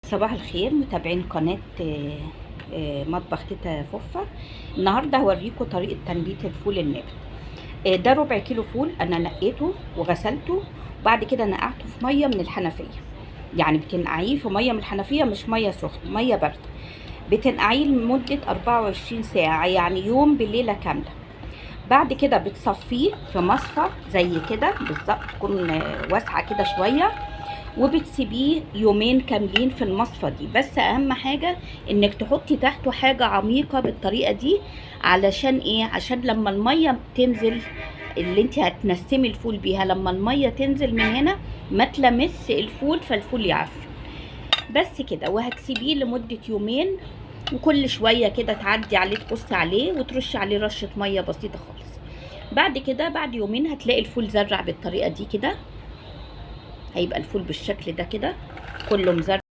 صباح الخير متابعين قناة مطبخ تيتا فوفا. النهارده هوريكم طريقة تنبيت الفول النابت. ده ربع كيلو فول انا نقيته وغسلته، وبعد كده نقعته في ميه من الحنفية. يعني بتنقعيه في ميه من الحنفية، مش ميه سخنة، ميه باردة. بتنقعيه لمدة 24 ساعة، يعني يوم بليلة كاملة. بعد كده بتصفيه في مصفى زي كده بالظبط، تكون واسعة كده شوية، وبتسيبيه يومين كاملين في المصفى دي. بس اهم حاجة انك تحطي تحته حاجة عميقة بالطريقة دي. علشان ايه؟ عشان لما المية تنزل اللي انت هتنسمي الفول بيها، لما المية تنزل من هنا ما تلمس الفول فالفول يعفن. بس كده، وهتسيبيه لمدة يومين، وكل شوية كده تعدي عليه تبصي عليه وترشي عليه رشة مية بسيطة خالص. بعد كده بعد يومين هتلاقي الفول زرع بالطريقة دي كده. هيبقى الفول بالشكل ده كده كله مزرع.